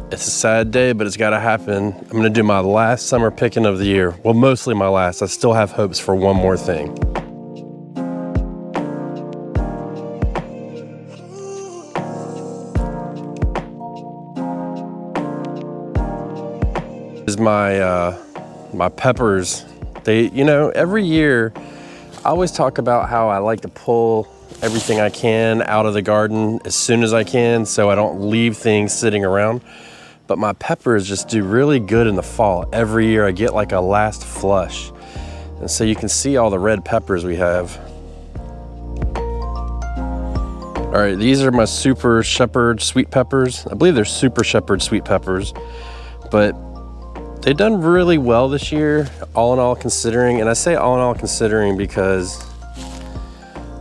It's a sad day, but it's gotta happen. I'm gonna do my last summer picking of the year. Well, mostly my last. I still have hopes for one more thing. This is my peppers. They, you know, every year I always talk about how I like to pull everything I can out of the garden as soon as I can so I don't leave things sitting around. But my peppers just do really good in the fall. Every year I get like a last flush. And so you can see all the red peppers we have. All right, these are my Super Shepherd sweet peppers. I believe they're Super Shepherd sweet peppers, but they've done really well this year, all in all considering. And I say all in all considering because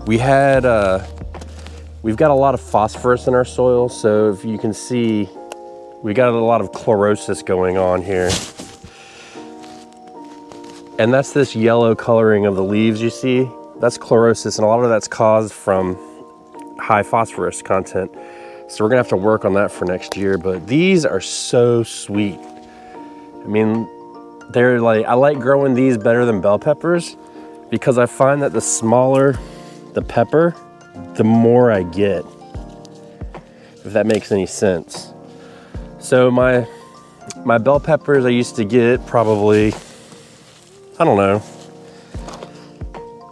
we've got a lot of phosphorus in our soil. So if you can see, we got a lot of chlorosis going on here. And that's this yellow coloring of the leaves you see. That's chlorosis, and a lot of that's caused from high phosphorus content. So we're gonna have to work on that for next year, but these are so sweet. I mean, they're like, I like growing these better than bell peppers because I find that the smaller the pepper, the more I get, if that makes any sense. So my bell peppers, I used to get probably, I don't know,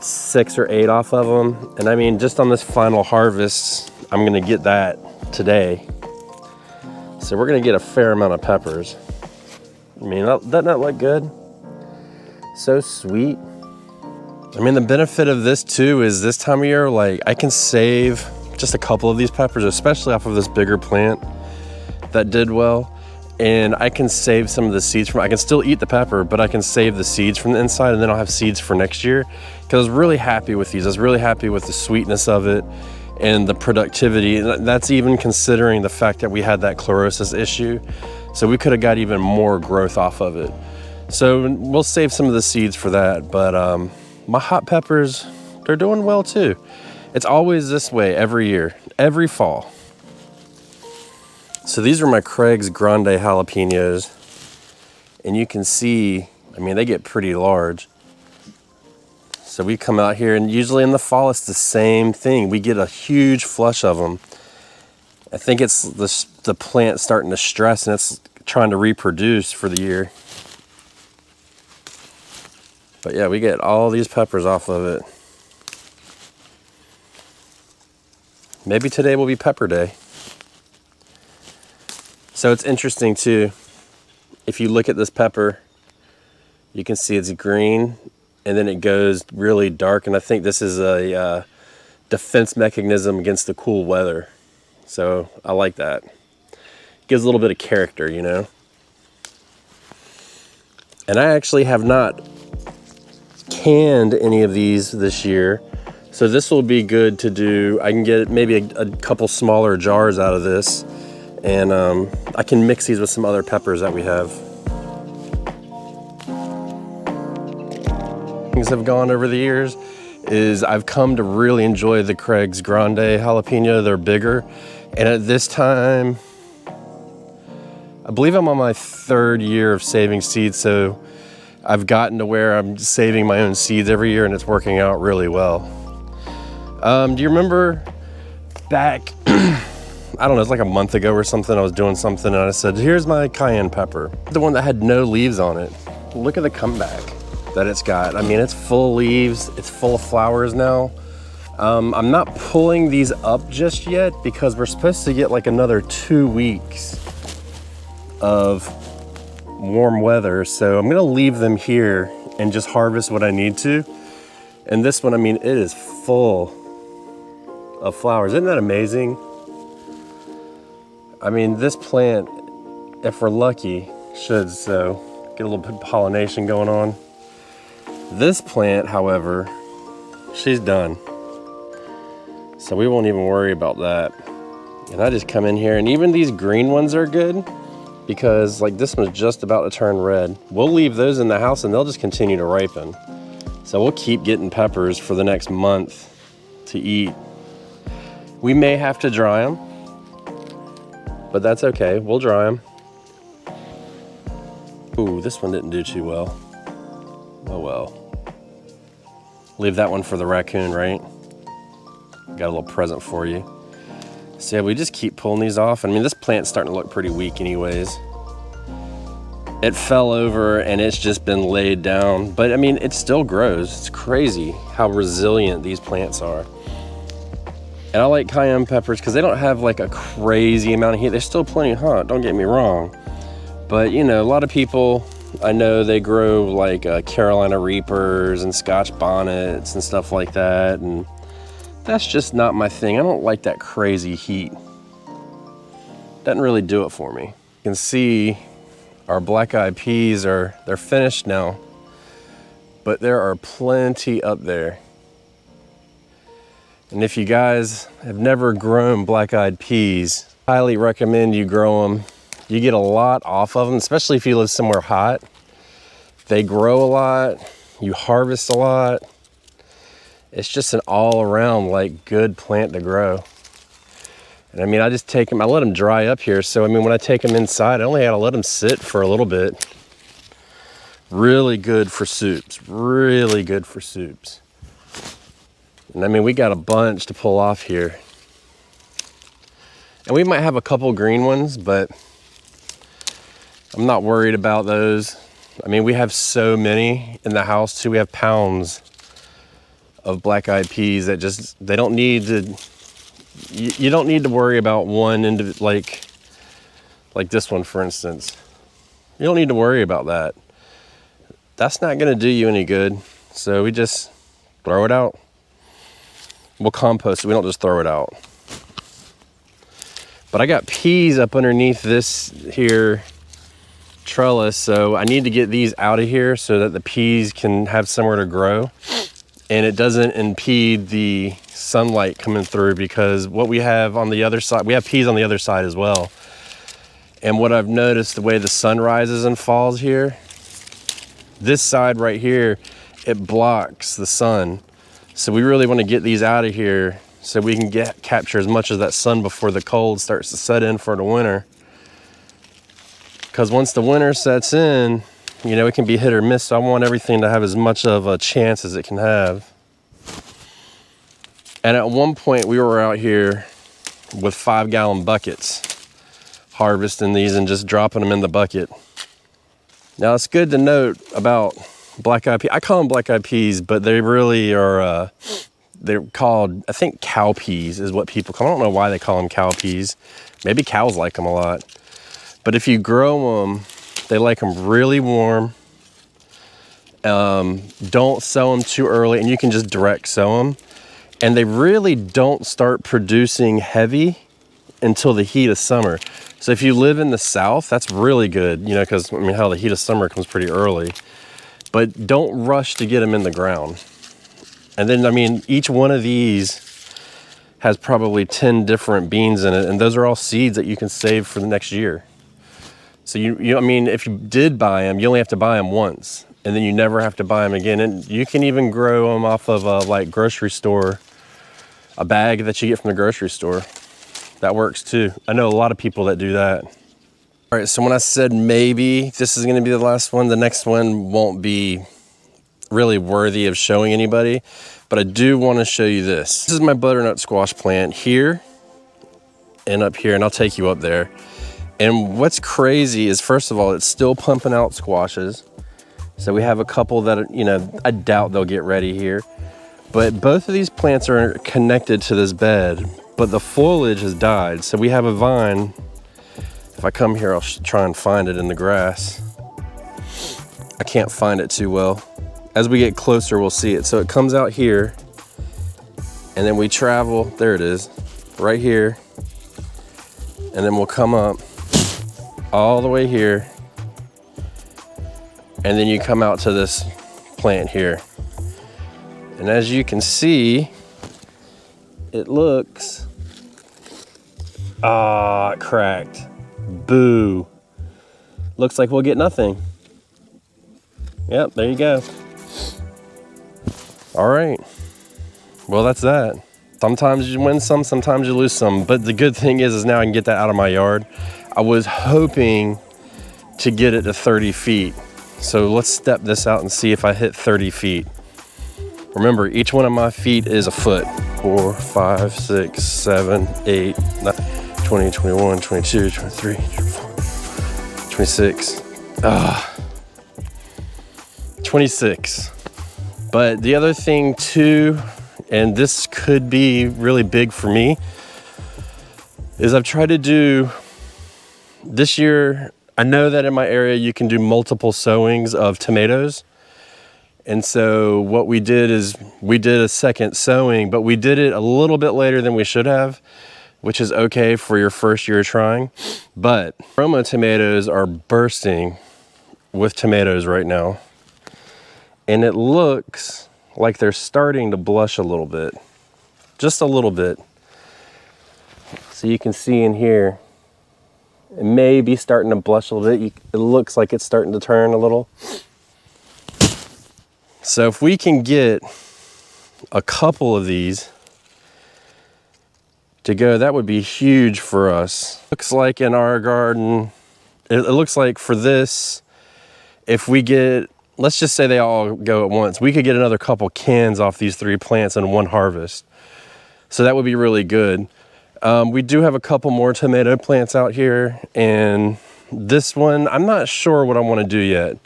6 or 8 off of them. And I mean, just on this final harvest, I'm gonna get that today. So we're gonna get a fair amount of peppers. I mean, doesn't that look good? So sweet. I mean, the benefit of this too is this time of year, like I can save just a couple of these peppers, especially off of this bigger plant that did well. And I can save some of the seeds from, I can still eat the pepper, but I can save the seeds from the inside and then I'll have seeds for next year. Because I was really happy with these. I was really happy with the sweetness of it and the productivity. And that's even considering the fact that we had that chlorosis issue. So we could have got even more growth off of it. So we'll save some of the seeds for that. But my hot peppers, they're doing well too. It's always this way every year, every fall. So these are my Craig's Grande jalapenos. And you can see, I mean, they get pretty large. So we come out here and usually in the fall, it's the same thing. We get a huge flush of them. I think it's the plant starting to stress and it's trying to reproduce for the year. But yeah, we get all these peppers off of it. Maybe today will be pepper day. So it's interesting too, if you look at this pepper, you can see it's green and then it goes really dark. And I think this is a defense mechanism against the cool weather. So I like that. Gives a little bit of character, you know? And I actually have not canned any of these this year. So this will be good to do. I can get maybe a couple smaller jars out of this. And I can mix these with some other peppers that we have. Things have gone over the years is I've come to really enjoy the Craig's Grande jalapeno. They're bigger. And at this time, I believe I'm on my 3rd year of saving seeds. So I've gotten to where I'm saving my own seeds every year and it's working out really well. Do you remember back, I don't know, it's like a month ago or something, I was doing something and I said, here's my cayenne pepper. The one that had no leaves on it. Look at the comeback that it's got. I mean, it's full of leaves, it's full of flowers now. I'm not pulling these up just yet because we're supposed to get like another 2 weeks of warm weather. So I'm gonna leave them here and just harvest what I need to. And this one, I mean, it is full of flowers. Isn't that amazing? I mean, this plant, if we're lucky, should so get a little bit of pollination going on. This plant, however, she's done. So we won't even worry about that. And I just come in here and even these green ones are good because like this one's just about to turn red. We'll leave those in the house and they'll just continue to ripen. So we'll keep getting peppers for the next month to eat. We may have to dry them, but that's okay, we'll dry them. Ooh, this one didn't do too well. Oh well. Leave that one for the raccoon, right? Got a little present for you. So yeah, we just keep pulling these off. I mean, this plant's starting to look pretty weak anyways. It fell over and it's just been laid down, but I mean, it still grows. It's crazy how resilient these plants are. And I like cayenne peppers because they don't have like a crazy amount of heat. They're still plenty hot, don't get me wrong. But you know, a lot of people, I know they grow like Carolina Reapers and Scotch bonnets and stuff like that. And that's just not my thing. I don't like that crazy heat. Doesn't really do it for me. You can see our black-eyed peas they're finished now, but there are plenty up there. And if you guys have never grown black-eyed peas, I highly recommend you grow them. You get a lot off of them, especially if you live somewhere hot. They grow a lot, you harvest a lot. It's just an all-around like good plant to grow. And I mean, I just take them, I let them dry up here. So I mean, when I take them inside, I only had to let them sit for a little bit. Really good for soups, really good for soups. And I mean, we got a bunch to pull off here. And we might have a couple green ones, but I'm not worried about those. I mean, we have so many in the house too. We have pounds of black-eyed peas that just, they don't need to, you don't need to worry about one into like this one, for instance. You don't need to worry about that. That's not gonna do you any good. So we just throw it out. We'll compost it, we don't just throw it out. But I got peas up underneath this here trellis, so I need to get these out of here so that the peas can have somewhere to grow and it doesn't impede the sunlight coming through, because what we have on the other side, we have peas on the other side as well. And what I've noticed, the way the sun rises and falls here, this side right here, it blocks the sun. So we really want to get these out of here so we can capture as much of that sun before the cold starts to set in for the winter. Because once the winter sets in, you know, it can be hit or miss. So I want everything to have as much of a chance as it can have. And at one point we were out here with 5-gallon buckets, harvesting these and just dropping them in the bucket. Now it's good to note about black-eyed peas. I call them black-eyed peas, but they really are, they're called, I think, cow peas is what people call them. I don't know why they call them cow peas. Maybe cows like them a lot. But if you grow them, they like them really warm. Don't sow them too early, and you can just direct sow them. And they really don't start producing heavy until the heat of summer. So if you live in the South, that's really good, you know, because I mean, how the heat of summer comes pretty early. But don't rush to get them in the ground. And then, I mean, each one of these has probably 10 different beans in it, and those are all seeds that you can save for the next year. So I mean, if you did buy them, you only have to buy them once, and then you never have to buy them again. And you can even grow them off of a like grocery store, a bag that you get from the grocery store. That works too. I know a lot of people that do that. All right, so when I said maybe this is gonna be the last one, the next one won't be really worthy of showing anybody, but I do wanna show you this. This is my butternut squash plant here and up here, and I'll take you up there. And what's crazy is, first of all, it's still pumping out squashes. So we have a couple that, you know, I doubt they'll get ready here. But both of these plants are connected to this bed, but the foliage has died. So we have a vine. If I come here, I'll try and find it in the grass. I can't find it too well. As we get closer, we'll see it. So it comes out here, and then we travel, there it is, right here. And then we'll come up all the way here, and then you come out to this plant here. And as you can see, it looks, it cracked. Boo. Looks like we'll get nothing. Yep, there you go. All right, well, that's that. Sometimes you win some, sometimes you lose some, but the good thing is now I can get that out of my yard. I was hoping to get it to 30 feet. So let's step this out and see if I hit 30 feet. Remember, each one of my feet is a foot. 4, 5, 6, 7, 8, 9, 20, 21, 22, 23, 24, 26. 26. But the other thing too, and this could be really big for me, is I've tried to do this year. I know that in my area you can do multiple sowings of tomatoes. And so what we did is we did a second sowing, but we did it a little bit later than we should have, which is okay for your first year trying. But Roma tomatoes are bursting with tomatoes right now. And it looks like they're starting to blush a little bit, just a little bit. So you can see in here, it may be starting to blush a little bit. It looks like it's starting to turn a little. So if we can get a couple of these to go, that would be huge for us. Looks like in our garden, it looks like for this, if we get, let's just say they all go at once, we could get another couple cans off these 3 plants in one harvest. So that would be really good. We do have a couple more tomato plants out here, and this one, I'm not sure what I want to do yet.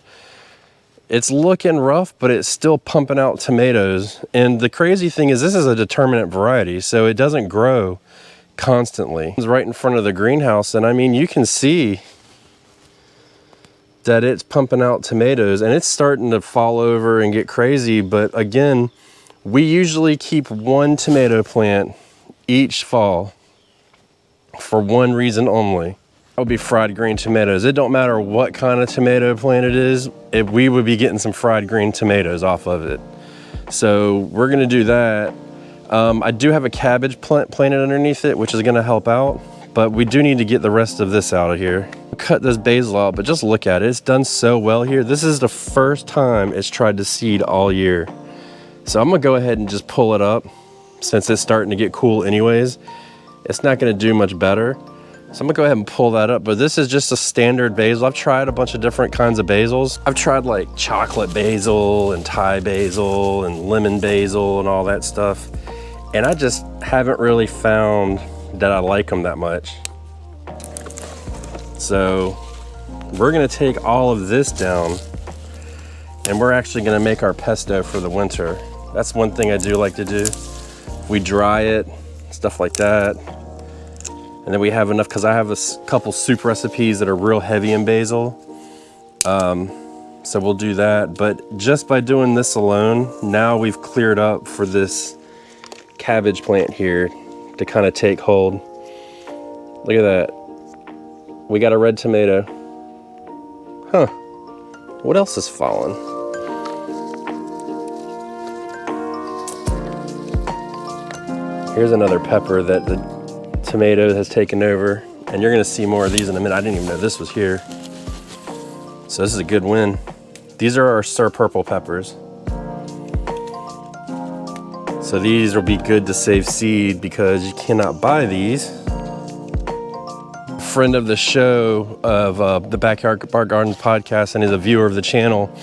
It's looking rough, but it's still pumping out tomatoes. And the crazy thing is this is a determinate variety, so it doesn't grow constantly. It's right in front of the greenhouse, and I mean, you can see that it's pumping out tomatoes, and it's starting to fall over and get crazy. But again, we usually keep 1 tomato plant each fall for one reason only. That would be fried green tomatoes. It don't matter what kind of tomato plant it is, we would be getting some fried green tomatoes off of it. So we're gonna do that. I do have a cabbage plant planted underneath it, which is gonna help out, but we do need to get the rest of this out of here. Cut this basil out, but just look at it. It's done so well here. This is the first time it's tried to seed all year. So I'm gonna go ahead and just pull it up since it's starting to get cool anyways. It's not gonna do much better. So I'm gonna go ahead and pull that up, but this is just a standard basil. I've tried a bunch of different kinds of basils. I've tried like chocolate basil and Thai basil and lemon basil and all that stuff. And I just haven't really found that I like them that much. So we're gonna take all of this down, and we're actually gonna make our pesto for the winter. That's one thing I do like to do. We dry it, stuff like that. And then we have enough, because I have a couple soup recipes that are real heavy in basil. So we'll do that. But just by doing this alone, now we've cleared up for this cabbage plant here to kind of take hold. Look at that. We got a red tomato. Huh. What else is falling? Here's another pepper that the tomato has taken over, and you're gonna see more of these in a minute. I didn't even know this was here. So this is a good win. These are our Sir Purple peppers. So these will be good to save seed because you cannot buy these. A friend of the show of the Backyard Gardens podcast and is a viewer of the channel,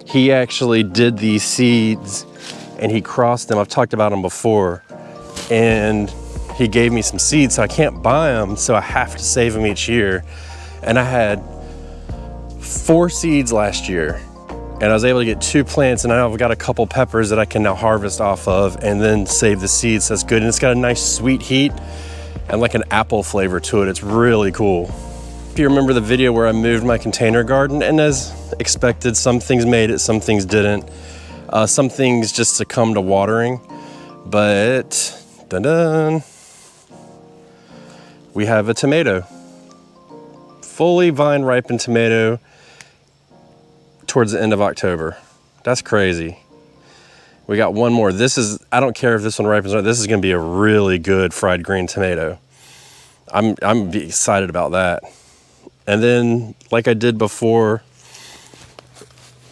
he actually did these seeds and he crossed them. I've talked about them before. And he gave me some seeds, so I can't buy them, so I have to save them each year. And I had 4 seeds last year, and I was able to get 2 plants, and I've got a couple peppers that I can now harvest off of and then save the seeds. That's good, and it's got a nice sweet heat and like an apple flavor to it. It's really cool. If you remember the video where I moved my container garden, and as expected, some things made it, some things didn't. Some things just succumbed to watering, but dun-dun. We have a tomato. Fully vine ripened tomato towards the end of October. That's crazy. We got one more. This is, I don't care if this one ripens or not, this is gonna be a really good fried green tomato. I'm excited about that. And then, like I did before,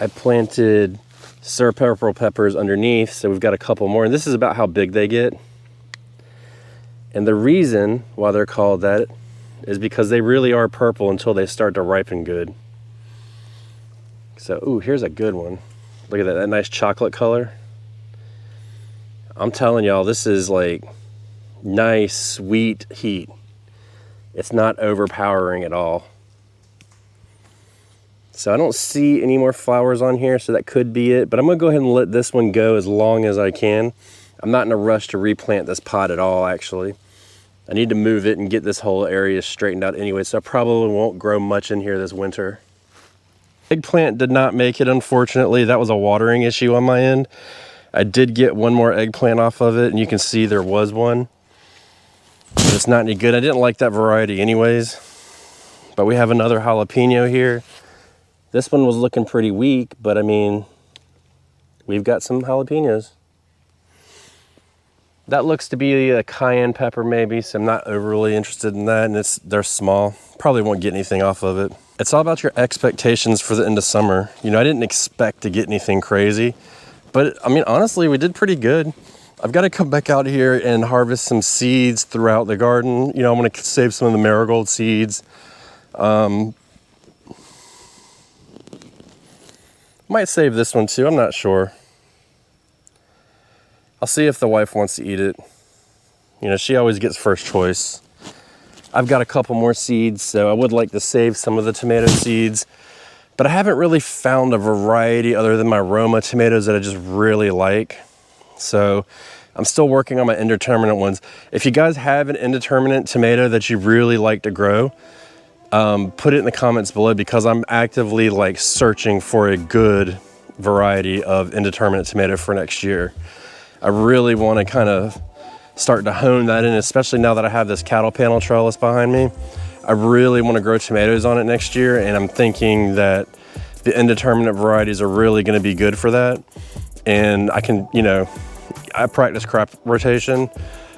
I planted Sir Purple peppers underneath, so we've got a couple more, and this is about how big they get. And the reason why they're called that is because they really are purple until they start to ripen good. So, ooh, here's a good one. Look at that, that nice chocolate color. I'm telling y'all, this is like nice, sweet heat. It's not overpowering at all. So I don't see any more flowers on here, so that could be it. But I'm gonna go ahead and let this one go as long as I can. I'm not in a rush to replant this pot at all, actually. I need to move it and get this whole area straightened out anyway, so I probably won't grow much in here this winter. Eggplant did not make it, unfortunately. That was a watering issue on my end. I did get one more eggplant off of it, and you can see there was one. But it's not any good. I didn't like that variety anyways. But we have another jalapeno here. This one was looking pretty weak, but I mean, we've got some jalapenos. That looks to be a cayenne pepper maybe, so I'm not overly interested in that, and they're small. Probably won't get anything off of it. It's all about your expectations for the end of summer. You know, I didn't expect to get anything crazy, but I mean, honestly, we did pretty good. I've got to come back out here and harvest some seeds throughout the garden. You know, I'm gonna save some of the marigold seeds. Might save this one too, I'm not sure. I'll see if the wife wants to eat it. You know, she always gets first choice. I've got a couple more seeds, so I would like to save some of the tomato seeds, but I haven't really found a variety other than my Roma tomatoes that I just really like. So I'm still working on my indeterminate ones. If you guys have an indeterminate tomato that you really like to grow, put it in the comments below, because I'm actively like searching for a good variety of indeterminate tomato for next year. I really want to kind of start to hone that in, especially now that I have this cattle panel trellis behind me. I really want to grow tomatoes on it next year, and I'm thinking that the indeterminate varieties are really going to be good for that. And I can, you know, I practice crop rotation,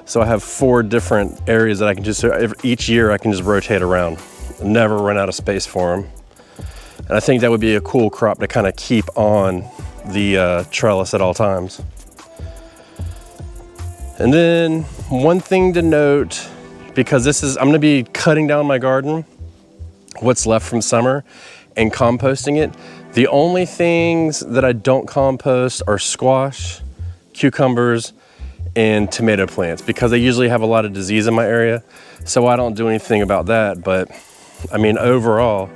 so I have 4 different areas that I can just, each year I can just rotate around. Never run out of space for them. And I think that would be a cool crop to kind of keep on the trellis at all times. And then one thing to note, because I'm gonna be cutting down my garden, what's left from summer, and composting it. The only things that I don't compost are squash, cucumbers, and tomato plants, because they usually have a lot of disease in my area. So I don't do anything about that. But I mean, overall,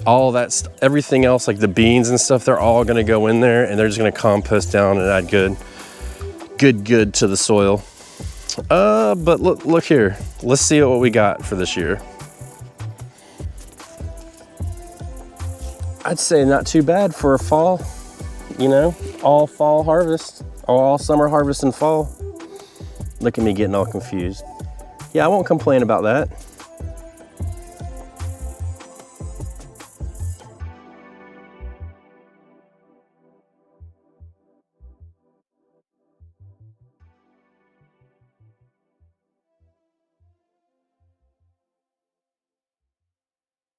all that, everything else, like the beans and stuff, they're all gonna go in there, and they're just gonna compost down and add good to the soil. But look here. Let's see what we got for this year. I'd say not too bad for a fall, you know, all fall harvest, or all summer harvest and fall. Look at me getting all confused. Yeah, I won't complain about that.